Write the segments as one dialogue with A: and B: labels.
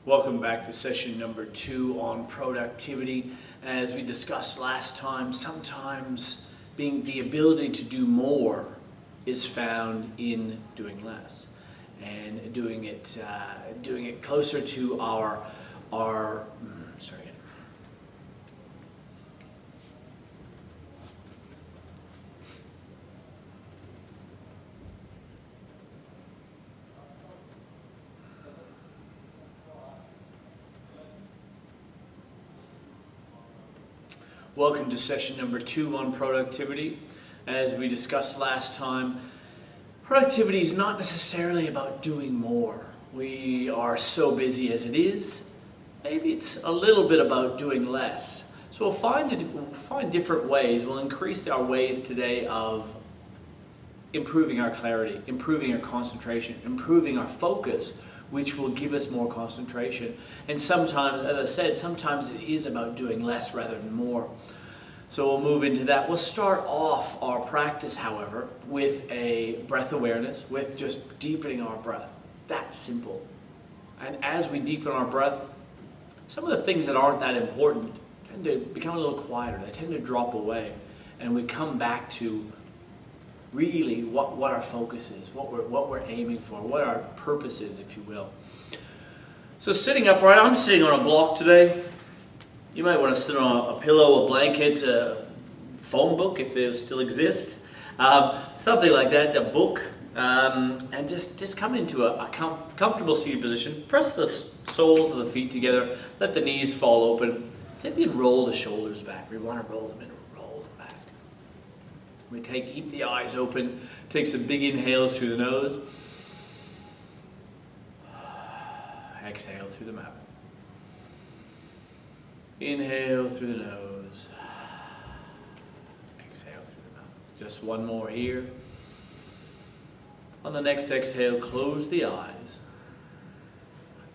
A: Welcome back to session number 2 on productivity. As we discussed last time, sometimes the ability to do more is found in doing less, and doing it closer to our Welcome to session number 2 on productivity. As we discussed last time, productivity is not necessarily about doing more. We are so busy as it is. Maybe it's a little bit about doing less. So we'll find different ways. We'll increase our ways today of improving our clarity, improving our concentration, improving our focus, which will give us more concentration. And sometimes, as I said, sometimes it is about doing less rather than more. So we'll move into that. We'll start off our practice, however, with a breath awareness, with just deepening our breath. That's simple. And as we deepen our breath, some of the things that aren't that important tend to become a little quieter. They tend to drop away. And we come back to really what our focus is, what we're aiming for, what our purpose is, if you will. So sitting upright, I'm sitting on a block today. You might want to sit on a pillow, a blanket, a phone book if they still exist, something like that, a book, and just come into a comfortable seated position. Press the soles of the feet together, let the knees fall open. See if you can roll the shoulders back. We want to roll them in. We keep the eyes open, take some big inhales through the nose. Exhale through the mouth. Inhale through the nose. Exhale through the mouth. Just one more here. On the next exhale, close the eyes.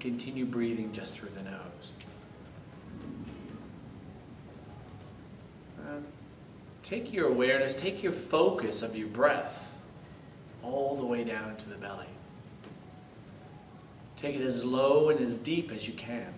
A: Continue breathing just through the nose. Take your awareness, take your focus of your breath all the way down to the belly. Take it as low and as deep as you can.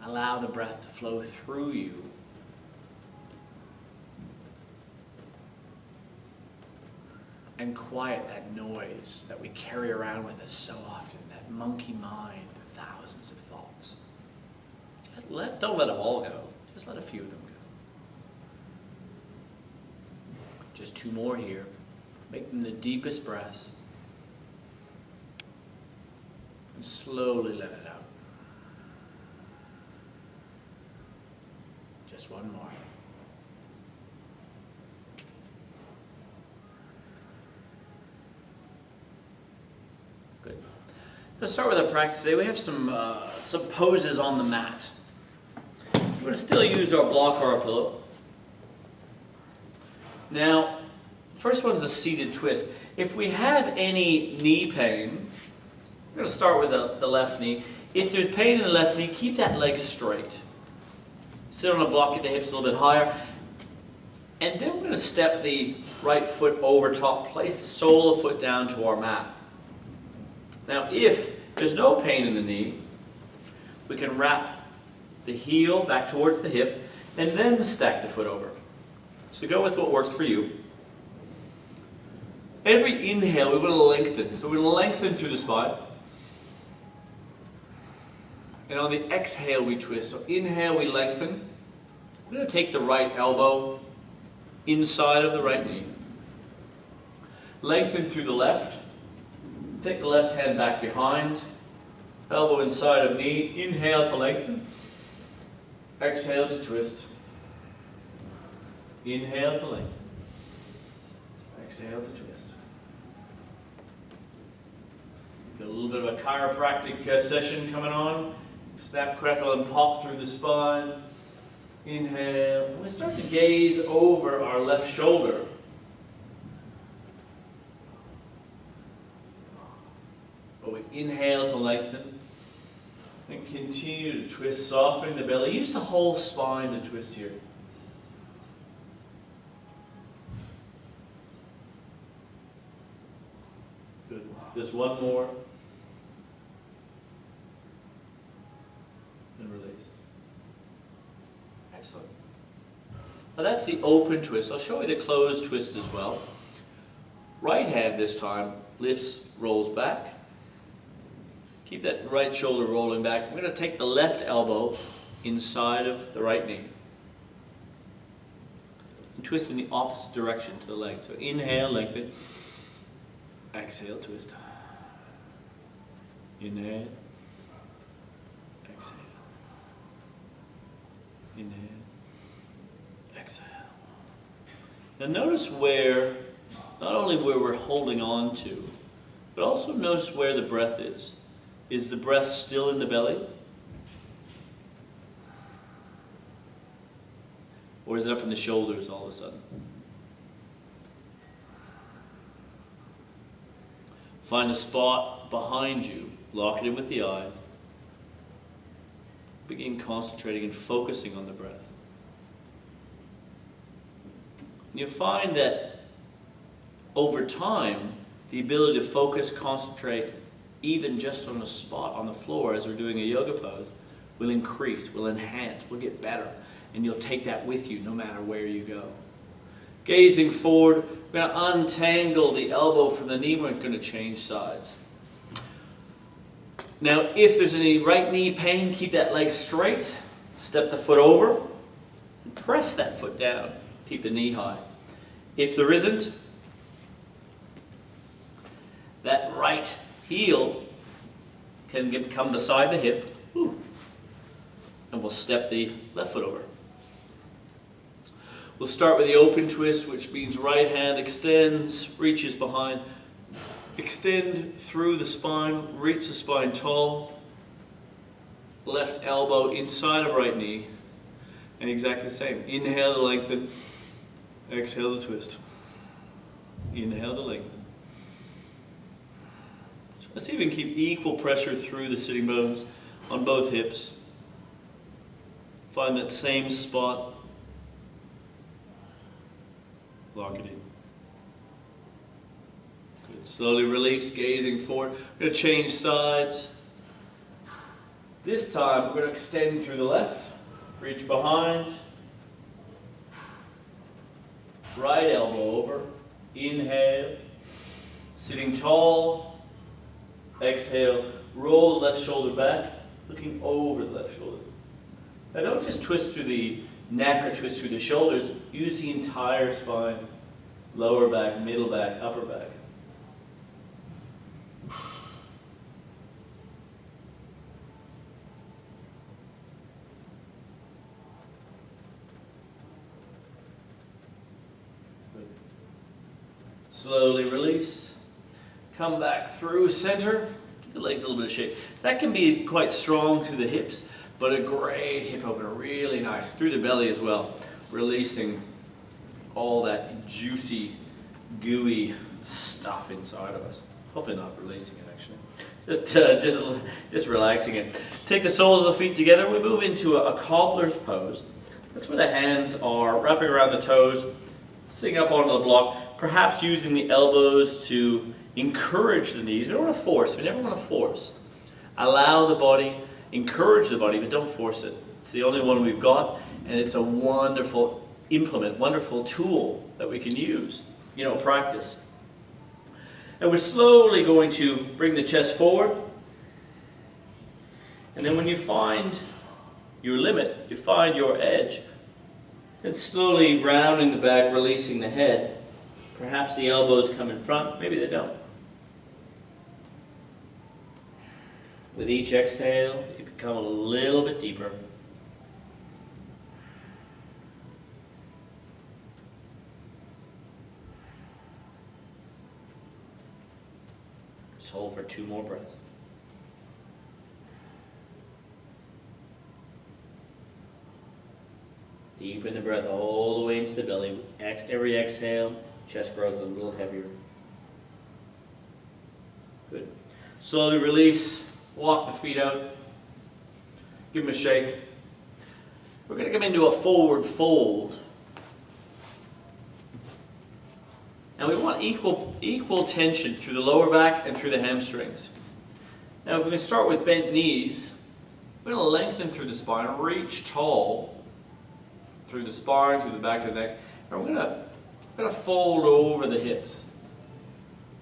A: Allow the breath to flow through you. And quiet that noise that we carry around with us so often, that monkey mind, the thousands of thoughts. Don't let them all go. Just let a few of them go. Just 2 more here. Make them the deepest breaths. And slowly let it out. Just 1 more. Good. Let's start with our practice today. We have some poses on the mat. We're going to still use our block or our pillow. Now, first one's a seated twist. If we have any knee pain, we're going to start with the left knee. If there's pain in the left knee, keep that leg straight. Sit on a block, get the hips a little bit higher. And then we're going to step the right foot over top, place the sole of the foot down to our mat. Now, if there's no pain in the knee, we can wrap the heel back towards the hip and then stack the foot over. So go with what works for you. Every inhale, we want to lengthen. So we're going to lengthen through the spine. And on the exhale, we twist. So inhale, we lengthen. We're going to take the right elbow inside of the right knee. Lengthen through the left. Take the left hand back behind. Elbow inside of knee. Inhale to lengthen. Exhale to twist. Inhale to lengthen. Exhale to twist. Got a little bit of a chiropractic session coming on. Snap, crackle, and pop through the spine. Inhale. And we start to gaze over our left shoulder. But we inhale to lengthen. And continue to twist, softening the belly. Use the whole spine to twist here. Good. Just 1 more. Excellent. Now that's the open twist. I'll show you the closed twist as well. Right hand this time lifts, rolls back. Keep that right shoulder rolling back. We're going to take the left elbow inside of the right knee. And twist in the opposite direction to the leg. So inhale, lengthen. Exhale, twist. Inhale. Exhale. Inhale. Exhale. Now notice where, not only where we're holding on to, but also notice where the breath is. Is the breath still in the belly? Or is it up in the shoulders all of a sudden? Find a spot behind you, lock it in with the eyes. Begin concentrating and focusing on the breath. And you'll find that over time, the ability to focus, concentrate, even just on a spot on the floor as we're doing a yoga pose, will increase, will enhance, will get better. And you'll take that with you no matter where you go. Gazing forward, we're going to untangle the elbow from the knee. We're going to change sides. Now, if there's any right knee pain, keep that leg straight. Step the foot over and press that foot down. Keep the knee high. If there isn't, that right heel can come beside the hip. And we'll step the left foot over. We'll start with the open twist, which means right hand extends, reaches behind. Extend through the spine, reach the spine tall. Left elbow inside of right knee. And exactly the same. Inhale to lengthen. Exhale to twist. Inhale to lengthen. Let's see if we can keep equal pressure through the sitting bones on both hips. Find that same spot. Lock it in. Good. Slowly release, gazing forward. We're going to change sides. This time, we're going to extend through the left. Reach behind. Right elbow over. Inhale. Sitting tall. Exhale. Roll the left shoulder back. Looking over the left shoulder. Now don't just twist through the neck or twist through the shoulders. Use the entire spine. Lower back, middle back, upper back. Good. Slowly release. Come back through center. Keep the legs a little bit of shape. That can be quite strong through the hips, but a great hip opener, really nice. Through the belly as well. Releasing all that juicy, gooey stuff inside of us. Hopefully not releasing it actually. Just relaxing it. Take the soles of the feet together. We move into a cobbler's pose. That's where the hands are wrapping around the toes, sitting up onto the block, perhaps using the elbows to encourage the knees. We don't want to force. We never want to force. Allow the body, encourage the body, but don't force it. It's the only one we've got, and it's a wonderful implement, wonderful tool that we can use, practice. And we're slowly going to bring the chest forward. And then when you find your limit, you find your edge, then slowly rounding the back, releasing the head. Perhaps the elbows come in front, maybe they don't. With each exhale, you become a little bit deeper. Just hold for 2 more breaths. Deepen the breath all the way into the belly. Every exhale, chest grows a little heavier. Good. Slowly release. Walk the feet out. Give them a shake. We're going to come into a forward fold. And we want equal tension through the lower back and through the hamstrings. Now if we can start with bent knees, we're going to lengthen through the spine, reach tall, through the spine, through the back of the neck, and we're gonna fold over the hips.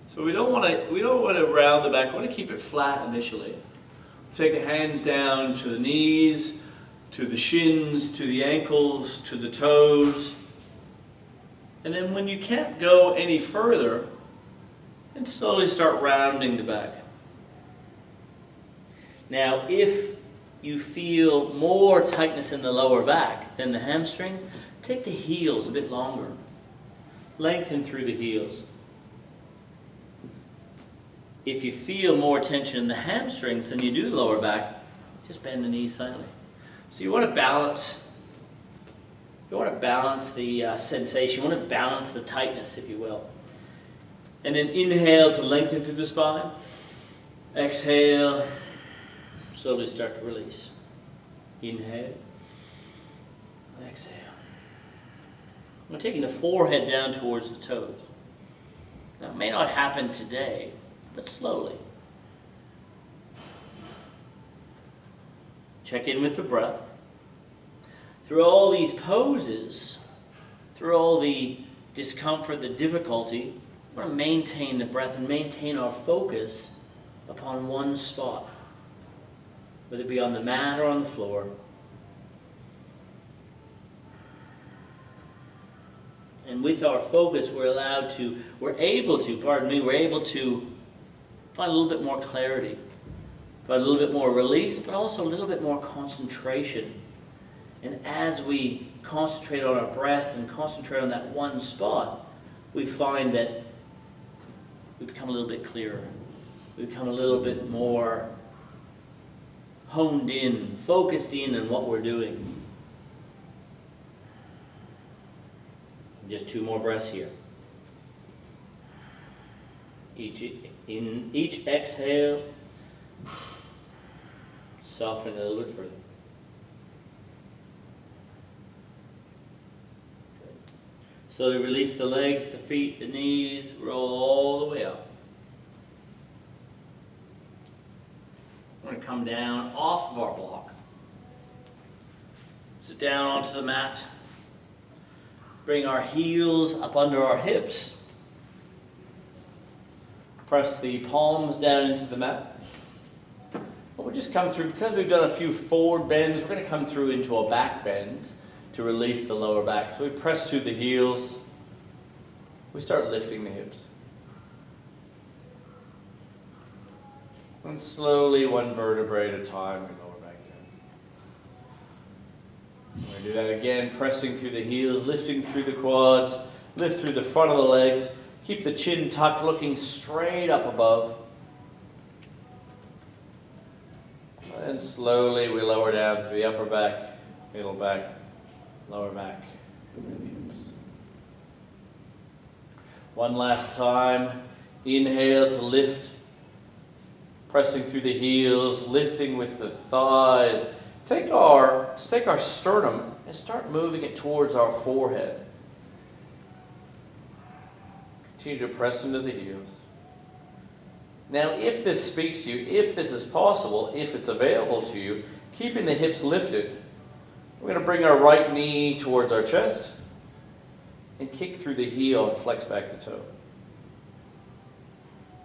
A: So we don't want to round the back. We want to keep it flat initially. Take the hands down to the knees, to the shins, to the ankles, to the toes. And then when you can't go any further, then slowly start rounding the back. Now, if you feel more tightness in the lower back than the hamstrings, take the heels a bit longer. Lengthen through the heels. If you feel more tension in the hamstrings than you do the lower back, just bend the knees slightly. So you want to balance. You want to balance the sensation. You want to balance the tightness, if you will. And then inhale to lengthen through the spine. Exhale. Slowly start to release. Inhale. Exhale. We're taking the forehead down towards the toes. Now, it may not happen today, but slowly. Check in with the breath. Through all these poses, through all the discomfort, the difficulty, we want to maintain the breath and maintain our focus upon one spot, whether it be on the mat or on the floor. And with our focus, we're able to find a little bit more clarity, find a little bit more release, but also a little bit more concentration. And as we concentrate on our breath and concentrate on that one spot, we find that we become a little bit clearer. We become a little bit more honed in, focused in on what we're doing. Just 2 more breaths here. Each exhale, soften it a little bit further. Okay. Slowly release the legs, the feet, the knees, roll all the way up. We're going to come down off of our block. Sit down onto the mat. Bring our heels up under our hips. Press the palms down into the mat. We'll just come through, because we've done a few forward bends, we're going to come through into a back bend to release the lower back. So we press through the heels. We start lifting the hips. And slowly, one vertebrae at a time, we lower back down. We're going to do that again, pressing through the heels, lifting through the quads, lift through the front of the legs. Keep the chin tucked, looking straight up above. And slowly we lower down through the upper back, middle back, lower back, and the hips. One last time. Inhale to lift. Pressing through the heels, lifting with the thighs. Take our sternum and start moving it towards our forehead. Continue to press into the heels. Now, if this speaks to you, if this is possible, if it's available to you, keeping the hips lifted, we're going to bring our right knee towards our chest and kick through the heel and flex back the toe.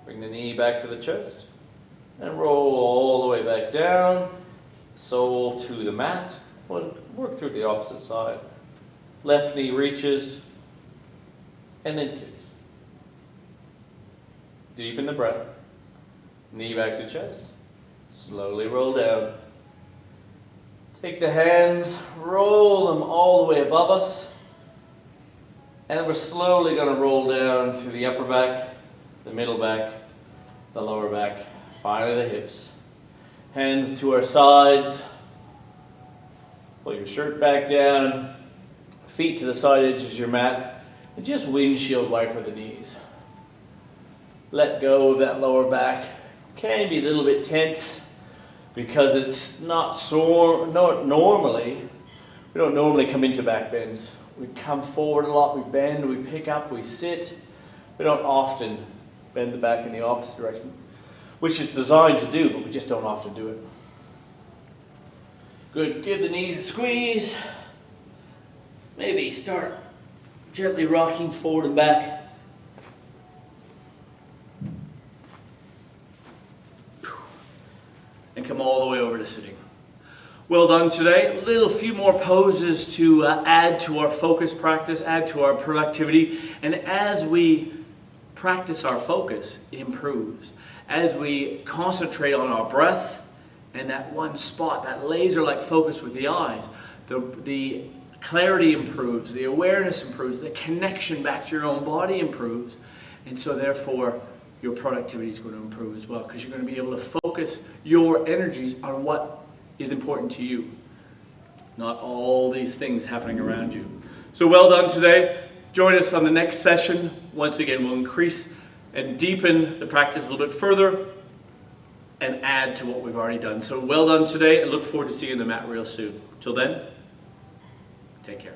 A: Bring the knee back to the chest. And roll all the way back down, sole to the mat. We'll work through the opposite side. Left knee reaches, and then kicks. Deepen the breath. Knee back to chest. Slowly roll down. Take the hands, roll them all the way above us. And we're slowly going to roll down through the upper back, the middle back, the lower back. Finally the hips. Hands to our sides. Pull your shirt back down. Feet to the side edges of your mat. And just windshield wiper the knees. Let go of that lower back. Can be a little bit tense because it's not sore. No, we don't normally come into back bends. We come forward a lot, we bend, we pick up, we sit. We don't often bend the back in the opposite direction, which it's designed to do, but we just don't often do it. Good, give the knees a squeeze. maybe start gently rocking forward and back. And come all the way over to sitting. Well done today. A few more poses to add to our focus practice, add to our productivity. And as we practice our focus, it improves. As we concentrate on our breath and that one spot, that laser-like focus with the eyes, the clarity improves, the awareness improves, the connection back to your own body improves. And so therefore, your productivity is going to improve as well, because you're going to be able to focus your energies on what is important to you, not all these things happening around you. So well done today. Join us on the next session. Once again, we'll increase and deepen the practice a little bit further and add to what we've already done. So well done today, and look forward to seeing you on the mat real soon. Till then, take care.